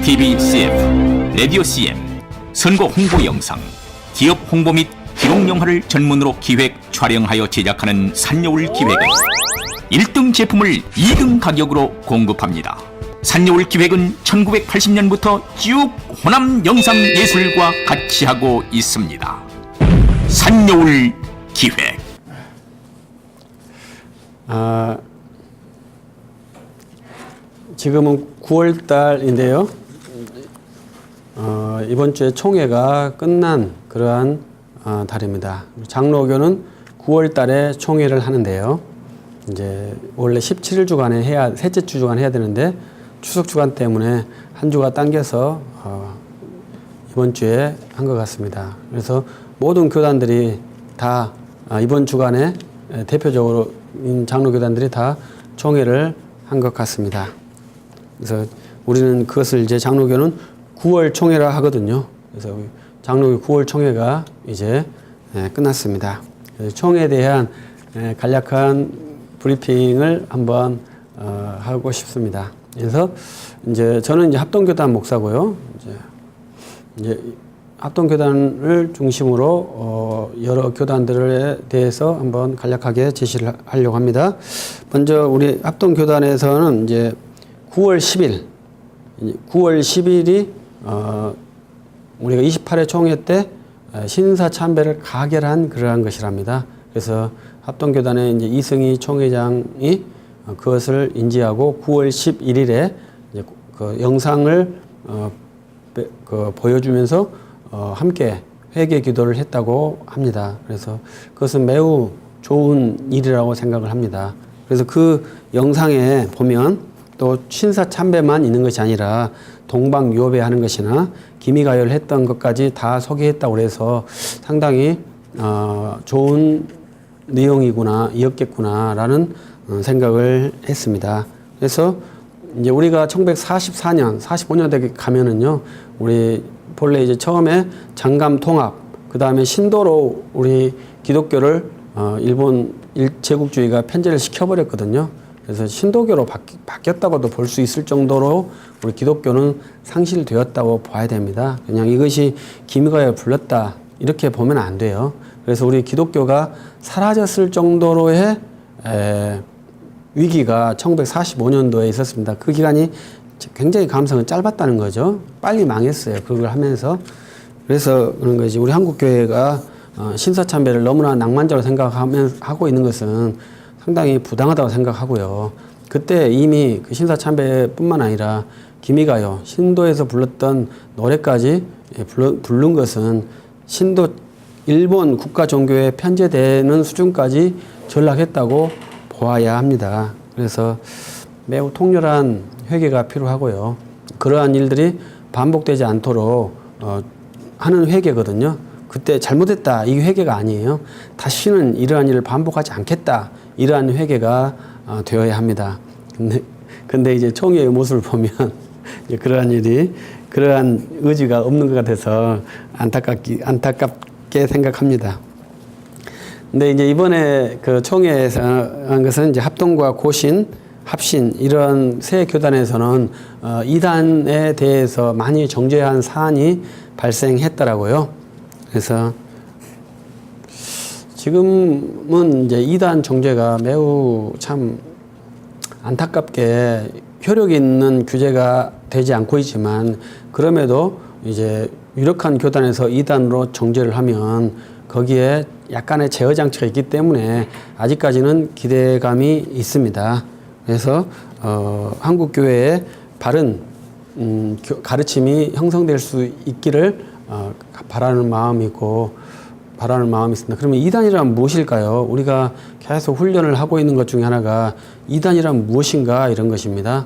TV CF, 라디오 CM, 선거 홍보 영상, 기업 홍보 및 기록 영화를 전문으로 기획, 촬영하여 제작하는 산여울 기획은 1등 제품을 2등 가격으로 공급합니다. 산여울 기획은 1980년부터 쭉 호남 영상예술과 같이 하고 있습니다. 산여울 기획. 지금은 9월 달인데요. 이번 주에 총회가 끝난 그러한 달입니다. 장로교는 9월 달에 총회를 하는데요. 이제 원래 17일 주간에 셋째 주 주간 해야 되는데 추석 주간 때문에 한 주가 당겨서 이번 주에 한 것 같습니다. 그래서 모든 교단들이 다 이번 주간에 대표적으로 장로교단들이 다 총회를 한 것 같습니다. 그래서 우리는 그것을 이제 장로교는 9월 총회라 하거든요. 그래서 장로교 9월 총회가 이제 끝났습니다. 총회에 대한 간략한 브리핑을 한번 하고 싶습니다. 그래서 이제 저는 이제 합동교단 목사고요. 이제 합동교단을 중심으로 여러 교단들에 대해서 한번 간략하게 제시를 하려고 합니다. 먼저 우리 합동교단에서는 이제 9월 10일이 우리가 28회 총회 때 신사참배를 가결한 그러한 것이랍니다. 그래서 합동교단의 이제 이승희 총회장이 그것을 인지하고 9월 11일에 이제 그 영상을 보여주면서 함께 회개 기도를 했다고 합니다. 그래서 그것은 매우 좋은 일이라고 생각을 합니다. 그래서 그 영상에 보면 또 신사참배만 있는 것이 아니라 동방요배하는 것이나 기미가요를 했던 것까지 다 소개했다고 해서 상당히 좋은 내용이었겠구나라는 생각을 했습니다. 그래서 이제 우리가 1944년, 45년대에 가면은요, 우리 본래 이제 처음에 장감 통합, 그 다음에 신도로 우리 기독교를 일본 제국주의가 편제를 시켜버렸거든요. 그래서 신도교로 바뀌었다고도 볼 수 있을 정도로 우리 기독교는 상실되었다고 봐야 됩니다. 그냥 이것이 기미가요를 불렀다 이렇게 보면 안 돼요. 그래서 우리 기독교가 사라졌을 정도로의 위기가 1945년도에 있었습니다. 그 기간이 굉장히 감성은 짧았다는 거죠. 빨리 망했어요. 그걸 하면서. 그래서 그런 거지. 우리 한국교회가 신사참배를 너무나 낭만적으로 생각하고 있는 것은 상당히 부당하다고 생각하고요. 그때 이미 그 신사참배뿐만 아니라 기미가요, 신도에서 불렀던 노래까지 부른 것은 신도 일본 국가 종교에 편제되는 수준까지 전락했다고 보아야 합니다. 그래서 매우 통렬한 회개가 필요하고요. 그러한 일들이 반복되지 않도록 하는 회개거든요. 그때 잘못했다 이 회개가 아니에요. 다시는 이러한 일을 반복하지 않겠다 이러한 회개가 되어야 합니다. 근데 이제 총회의 모습을 보면 이제 그러한 의지가 없는 것 같아서 안타깝게 생각합니다. 근데 이제 이번에 그 총회에서 한 것은 이제 합동과 고신, 합신 이런 세 교단에서는 이단에 대해서 많이 정죄한 사안이 발생했더라고요. 그래서 지금은 이제 이단 정죄가 매우 참 안타깝게 효력 있는 규제가 되지 않고 있지만 그럼에도 이제 유력한 교단에서 이단으로 정죄를 하면 거기에 약간의 제어 장치가 있기 때문에 아직까지는 기대감이 있습니다. 그래서 한국 교회의 바른 가르침이 형성될 수 있기를 바라는 마음이 있습니다. 그러면 이단이란 무엇일까요? 우리가 계속 훈련을 하고 있는 것 중에 하나가 이단이란 무엇인가 이런 것입니다.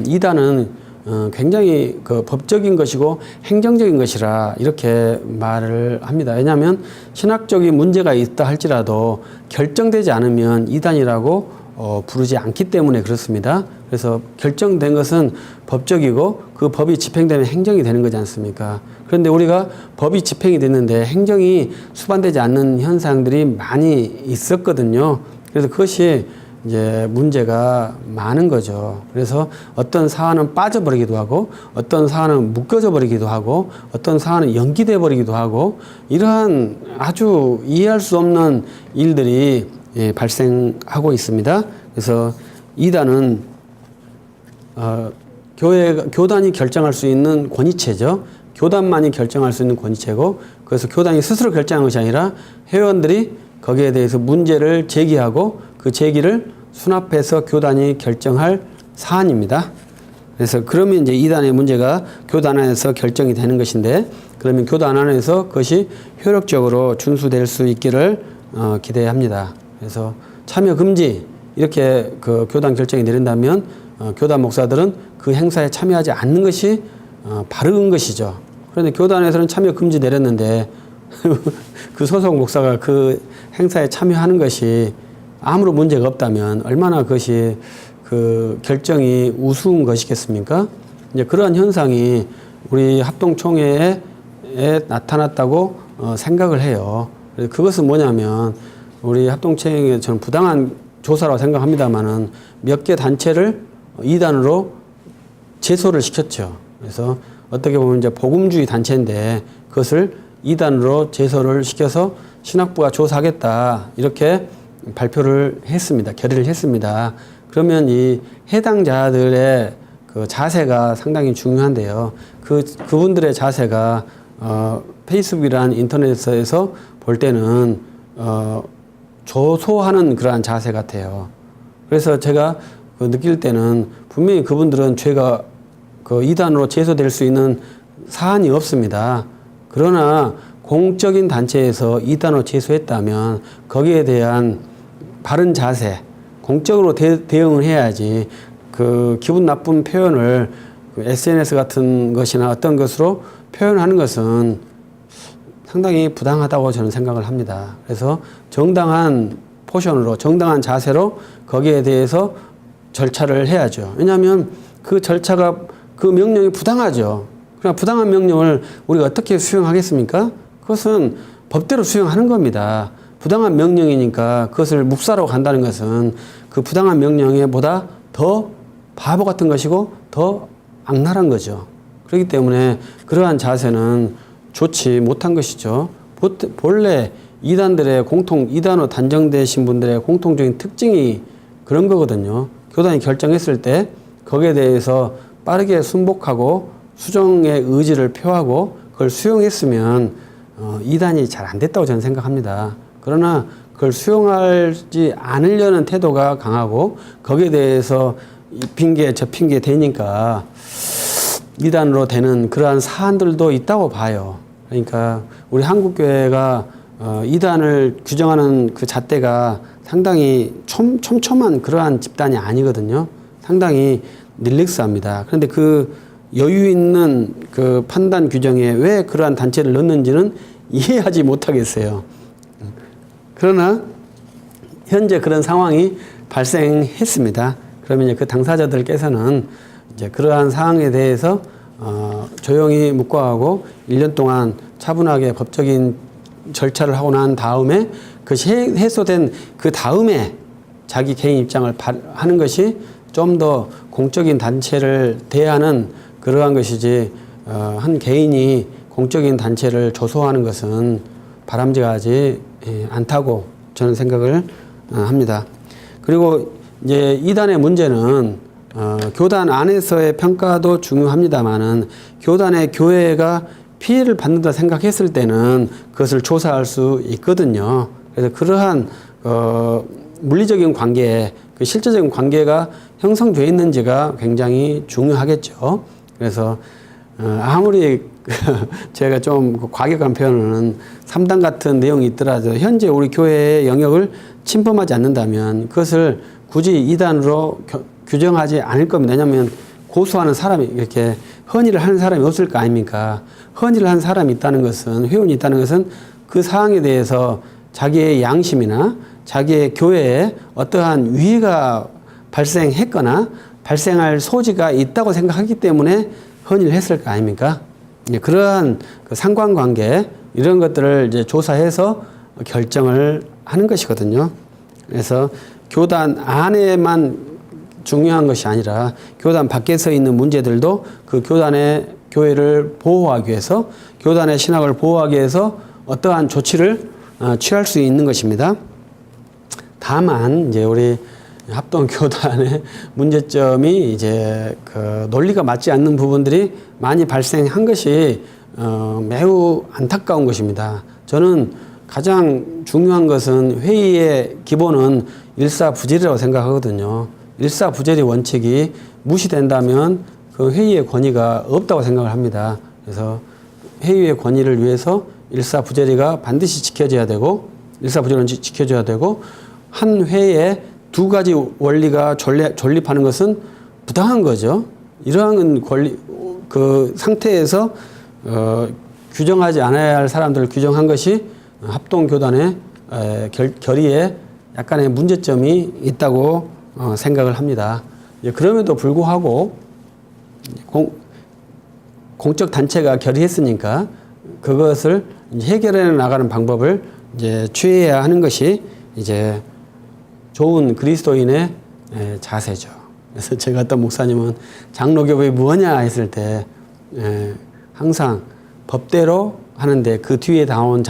이단은 굉장히 그 법적인 것이고 행정적인 것이라 이렇게 말을 합니다. 왜냐하면 신학적인 문제가 있다 할지라도 결정되지 않으면 이단이라고 부르지 않기 때문에 그렇습니다. 그래서 결정된 것은 법적이고 그 법이 집행되면 행정이 되는 거지 않습니까? 그런데 우리가 법이 집행이 됐는데 행정이 수반되지 않는 현상들이 많이 있었거든요. 그래서 그것이 이제 문제가 많은 거죠. 그래서 어떤 사안은 빠져버리기도 하고, 어떤 사안은 묶여져 버리기도 하고, 어떤 사안은 연기돼 버리기도 하고, 이러한 아주 이해할 수 없는 일들이 발생하고 있습니다. 그래서 이단은 교단이 결정할 수 있는 권위체죠. 교단만이 결정할 수 있는 권위체고, 그래서 교단이 스스로 결정한 것이 아니라 회원들이 거기에 대해서 문제를 제기하고 그 제기를 수납해서 교단이 결정할 사안입니다. 그래서 그러면 이제 이단의 문제가 교단 안에서 결정이 되는 것인데, 그러면 교단 안에서 그것이 효력적으로 준수될 수 있기를 기대합니다. 그래서 참여 금지 이렇게 그 교단 결정이 내린다면 교단 목사들은 그 행사에 참여하지 않는 것이 바른 것이죠. 그런데 교단에서는 참여 금지 내렸는데 그 소속 목사가 그 행사에 참여하는 것이 아무런 문제가 없다면 얼마나 그것이 그 결정이 우스운 것이겠습니까? 이제 그러한 현상이 우리 합동총회에 나타났다고 생각을 해요. 그것은 뭐냐면 우리 합동총회에 저는 부당한 조사라고 생각합니다만은 몇 개 단체를 이단으로 제소를 시켰죠. 그래서 어떻게 보면 이제 복음주의 단체인데 그것을 이단으로 제소를 시켜서 신학부가 조사하겠다 이렇게 발표를 했습니다. 결의를 했습니다. 그러면 이 해당자들의 그 자세가 상당히 중요한데요. 그분들의 자세가 페이스북이란 인터넷에서 볼 때는 조소하는 그러한 자세 같아요. 그래서 제가 느낄 때는 분명히 그분들은 죄가 그 이단으로 제소될 수 있는 사안이 없습니다. 그러나 공적인 단체에서 이단으로 제소했다면 거기에 대한 바른 자세, 공적으로 대응을 해야지 그 기분 나쁜 표현을 그 SNS 같은 것이나 어떤 것으로 표현하는 것은 상당히 부당하다고 저는 생각을 합니다. 그래서 정당한 포션으로, 정당한 자세로 거기에 대해서 절차를 해야죠. 왜냐하면 그 절차가, 그 명령이 부당하죠. 그러나 부당한 명령을 우리가 어떻게 수용하겠습니까? 그것은 법대로 수용하는 겁니다. 부당한 명령이니까 그것을 묵살하고 간다는 것은 그 부당한 명령에 보다 더 바보 같은 것이고 더 악랄한 거죠. 그렇기 때문에 그러한 자세는 좋지 못한 것이죠. 본래 이단들의 이단으로 단정되신 분들의 공통적인 특징이 그런 거거든요. 교단이 결정했을 때 거기에 대해서 빠르게 순복하고 수정의 의지를 표하고 그걸 수용했으면 이단이 잘 안 됐다고 저는 생각합니다. 그러나 그걸 수용하지 않으려는 태도가 강하고 거기에 대해서 이 핑계 저 핑계 대니까 이단으로 되는 그러한 사안들도 있다고 봐요. 그러니까 우리 한국교회가 이단을 규정하는 그 잣대가 상당히 촘촘한 그러한 집단이 아니거든요. 상당히 릴렉스합니다. 그런데 그 여유 있는 그 판단 규정에 왜 그러한 단체를 넣는지는 이해하지 못하겠어요. 그러나 현재 그런 상황이 발생했습니다. 그러면 이제 그 당사자들께서는 이제 그러한 상황에 대해서 조용히 묵과하고 1년 동안 차분하게 법적인 절차를 하고 난 다음에 그것이 해소된 그 다음에 자기 개인 입장을 하는 것이 좀 더 공적인 단체를 대하는 그러한 것이지 한 개인이 공적인 단체를 조소하는 것은 바람직하지 않다고 저는 생각을 합니다. 그리고 이제 이단의 문제는 교단 안에서의 평가도 중요합니다만은 교단의 교회가 피해를 받는다 생각했을 때는 그것을 조사할 수 있거든요. 그래서 그러한 물리적인 관계, 그 실제적인 관계가 형성되어 있는지가 굉장히 중요하겠죠. 그래서 아무리 제가 좀 과격한 표현은 3단 같은 내용이 있더라도 현재 우리 교회의 영역을 침범하지 않는다면 그것을 굳이 2단으로 규정하지 않을 겁니다. 왜냐하면 고소하는 사람이 이렇게 헌의를 하는 사람이 없을 거 아닙니까? 헌의를 한 사람이 있다는 것은, 회원이 있다는 것은 그 사항에 대해서 자기의 양심이나 자기의 교회에 어떠한 위해가 발생했거나 발생할 소지가 있다고 생각하기 때문에 헌의를 했을 거 아닙니까? 그러한 그 상관관계 이런 것들을 이제 조사해서 결정을 하는 것이거든요. 그래서 교단 안에만 중요한 것이 아니라 교단 밖에서 있는 문제들도 그 교단의 교회를 보호하기 위해서 교단의 신학을 보호하기 위해서 어떠한 조치를 취할 수 있는 것입니다. 다만 이제 우리 합동교단의 문제점이 이제 그 논리가 맞지 않는 부분들이 많이 발생한 것이 매우 안타까운 것입니다. 저는 가장 중요한 것은 회의의 기본은 일사부재리라고 생각하거든요. 일사부재리 원칙이 무시된다면 그 회의의 권위가 없다고 생각을 합니다. 그래서 회의의 권위를 위해서 일사부재리가 반드시 지켜져야 되고 일사부재리는 지켜져야 되고 한 회에 두 가지 원리가 존립하는 것은 부당한 거죠. 이러한 권리 그 상태에서 규정하지 않아야 할 사람들을 규정한 것이 합동교단의 결의에 약간의 문제점이 있다고 생각을 합니다. 그럼에도 불구하고 공적 단체가 결의했으니까 그것을 해결해 나가는 방법을 이제 취해야 하는 것이 이제 좋은 그리스도인의 자세죠. 그래서 제가 어떤 목사님은 장로교법이 뭐냐 했을 때 항상 법대로 하는데 그 뒤에 나온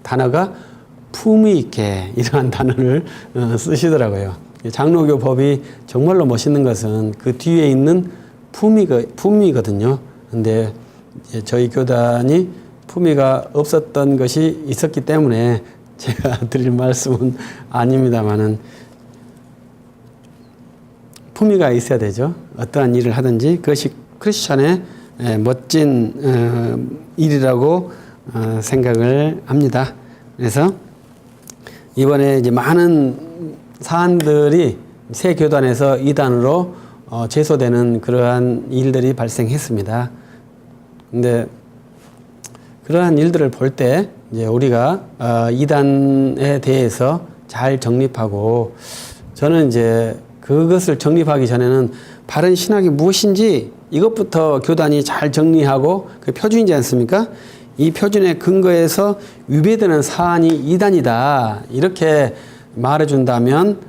단어가 품위 있게 이러한 단어를 쓰시더라고요. 장로교법이 정말로 멋있는 것은 그 뒤에 있는 품위거든요. 근데 저희 교단이 품위가 없었던 것이 있었기 때문에 제가 드릴 말씀은 아닙니다만은 품위가 있어야 되죠. 어떠한 일을 하든지 그것이 크리스찬의 멋진 일이라고 생각을 합니다. 그래서 이번에 이제 많은 사안들이 새 교단에서 이단으로 제소되는 그러한 일들이 발생했습니다. 근데 그러한 일들을 볼 때 이제 우리가 이단에 대해서 잘 정립하고 저는 이제 그것을 정립하기 전에는 바른 신학이 무엇인지 이것부터 교단이 잘 정리하고 그 표준이지 않습니까? 이 표준에 근거해서 위배되는 사안이 이단이다 이렇게 말해준다면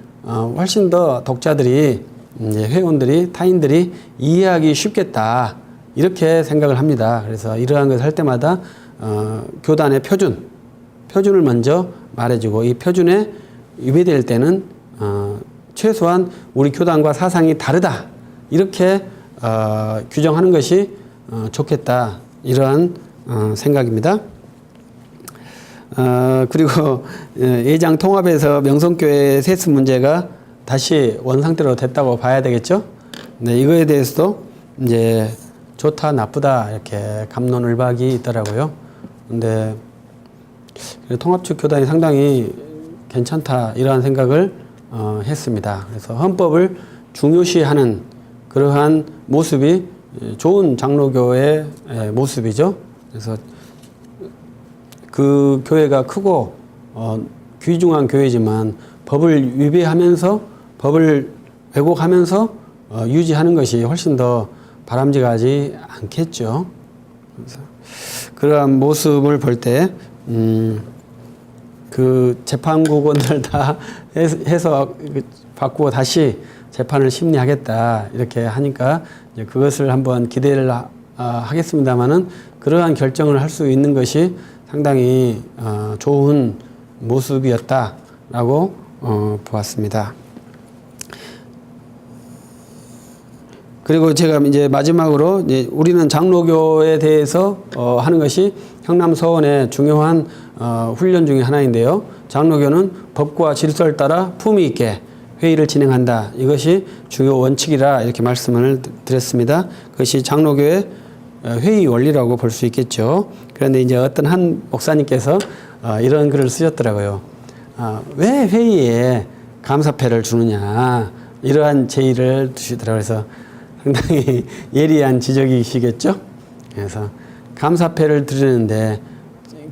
훨씬 더 독자들이 이제 회원들이 타인들이 이해하기 쉽겠다 이렇게 생각을 합니다. 그래서 이러한 것을 할 때마다 교단의 표준을 먼저 말해주고 이 표준에 위배될 때는 최소한 우리 교단과 사상이 다르다 이렇게 규정하는 것이 좋겠다 이러한 생각입니다. 그리고 예장 통합에서 명성교회 세습 문제가 다시 원상태로 됐다고 봐야 되겠죠. 네, 이거에 대해서도 이제 좋다 나쁘다 이렇게 갑론을박이 있더라고요. 근데 통합 측 교단이 상당히 괜찮다 이러한 생각을 했습니다. 그래서 헌법을 중요시하는 그러한 모습이 좋은 장로교의 모습이죠. 그래서 그 교회가 크고 귀중한 교회지만 법을 위배하면서 법을 왜곡하면서 유지하는 것이 훨씬 더 바람직하지 않겠죠. 그래서 그러한 모습을 볼 때 그 재판국원들 다 해서 바꾸고 다시 재판을 심리하겠다 이렇게 하니까 이제 그것을 한번 기대를 하겠습니다만은 그러한 결정을 할 수 있는 것이 상당히 좋은 모습이었다라고 보았습니다. 그리고 제가 이제 마지막으로 이제 우리는 장로교에 대해서 하는 것이 향남 서원의 중요한 훈련 중에 하나인데요. 장로교는 법과 질서를 따라 품위 있게 회의를 진행한다. 이것이 중요 원칙이라 이렇게 말씀을 드렸습니다. 그것이 장로교의 회의 원리라고 볼 수 있겠죠. 그런데 이제 어떤 한 목사님께서 이런 글을 쓰셨더라고요. 왜 회의에 감사패를 주느냐 이러한 제의를 두시더라고요. 그래서 상당히 예리한 지적이시겠죠. 그래서 감사패를 드리는데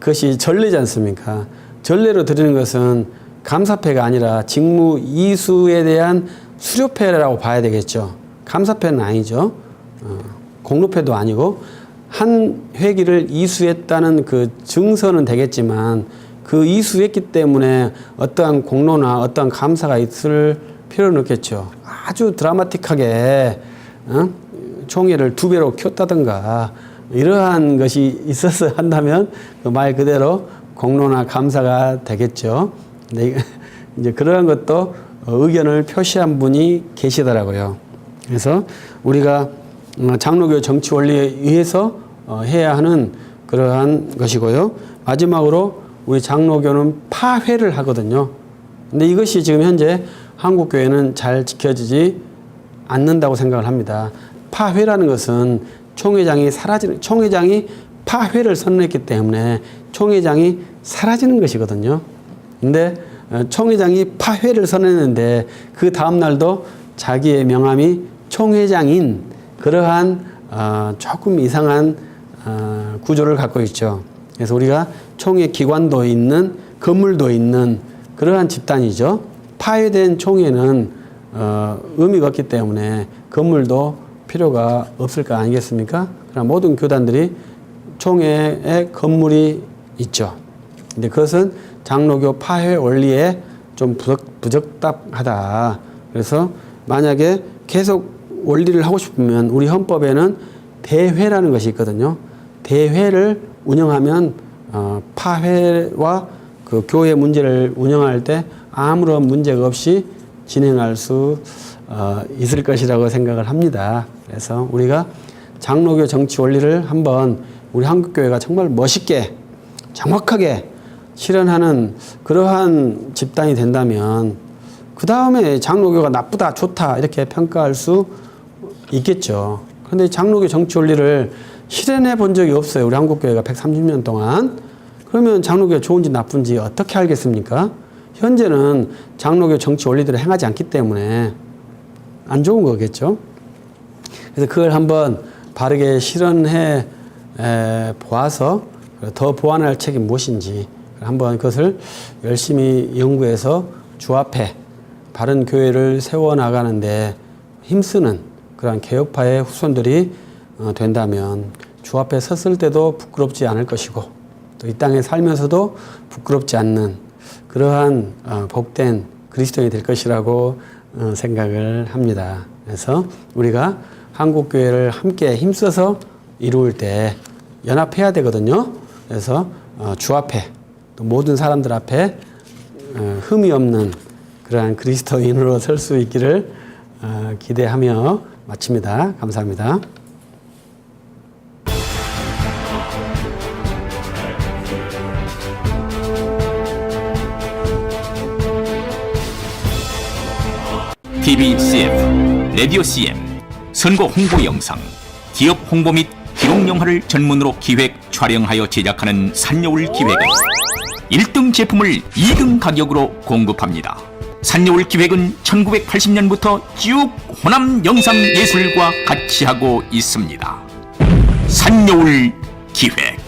그것이 전례지 않습니까? 전례로 드리는 것은 감사패가 아니라 직무 이수에 대한 수료패라고 봐야 되겠죠. 감사패는 아니죠. 공로패도 아니고 한 회기를 이수했다는 그 증서는 되겠지만 그 이수했기 때문에 어떠한 공로나 어떠한 감사가 있을 필요는 없겠죠. 아주 드라마틱하게 총회를 2배로 키웠다든가 이러한 것이 있어서 한다면 그 말 그대로 공로나 감사가 되겠죠. 근데 이제 그러한 것도 의견을 표시한 분이 계시더라고요. 그래서 우리가 장로교 정치 원리에 의해서 해야 하는 그러한 것이고요. 마지막으로 우리 장로교는 파회를 하거든요. 근데 이것이 지금 현재 한국교회는 잘 지켜지지 않는다고 생각을 합니다. 파회라는 것은 총회장이 파회를 선언했기 때문에 총회장이 사라지는 것이거든요. 근데 총회장이 파회를 선언했는데 그 다음 날도 자기의 명함이 총회장인 그러한 조금 이상한 구조를 갖고 있죠. 그래서 우리가 총회 기관도 있는 건물도 있는 그러한 집단이죠. 파회된 총회는 의미가 없기 때문에 건물도 필요가 없을 거 아니겠습니까? 그러나 모든 교단들이 총회에 건물이 있죠. 근데 그것은 장로교 파회 원리에 좀 부적합하다. 그래서 만약에 계속 원리를 하고 싶으면 우리 헌법에는 대회라는 것이 있거든요. 대회를 운영하면 파회와 그 교회 문제를 운영할 때 아무런 문제가 없이 진행할 수 있을 것이라고 생각을 합니다. 그래서 우리가 장로교 정치 원리를 한번 우리 한국교회가 정말 멋있게 정확하게 실현하는 그러한 집단이 된다면 그 다음에 장로교가 나쁘다 좋다 이렇게 평가할 수 있겠죠. 그런데 장로교 정치 원리를 실현해 본 적이 없어요. 우리 한국교회가 130년 동안. 그러면 장로교가 좋은지 나쁜지 어떻게 알겠습니까? 현재는 장로교 정치 원리들을 행하지 않기 때문에 안 좋은 거겠죠. 그래서 그걸 한번 바르게 실현해 보아서 더 보완할 책이 무엇인지 한번 그것을 열심히 연구해서 주 앞에 바른 교회를 세워나가는데 힘쓰는 그러한 개혁파의 후손들이 된다면 주 앞에 섰을 때도 부끄럽지 않을 것이고 또 이 땅에 살면서도 부끄럽지 않는 그러한 복된 그리스도인이 될 것이라고 생각을 합니다. 그래서 우리가 한국교회를 함께 힘써서 이루을 때 연합해야 되거든요. 그래서 주 앞에 또 모든 사람들 앞에 흠이 없는 그러한 그리스도인으로 설 수 있기를 기대하며 마칩니다. 감사합니다. TV CF, 라디오 CM, 선거 홍보 영상, 기업 홍보 및 기록 영화를 전문으로 기획, 촬영하여 제작하는 산여울 기획은 1등 제품을 2등 가격으로 공급합니다. 산여울 기획은 1980년부터 쭉 호남 영상예술과 같이 하고 있습니다. 산여울 기획.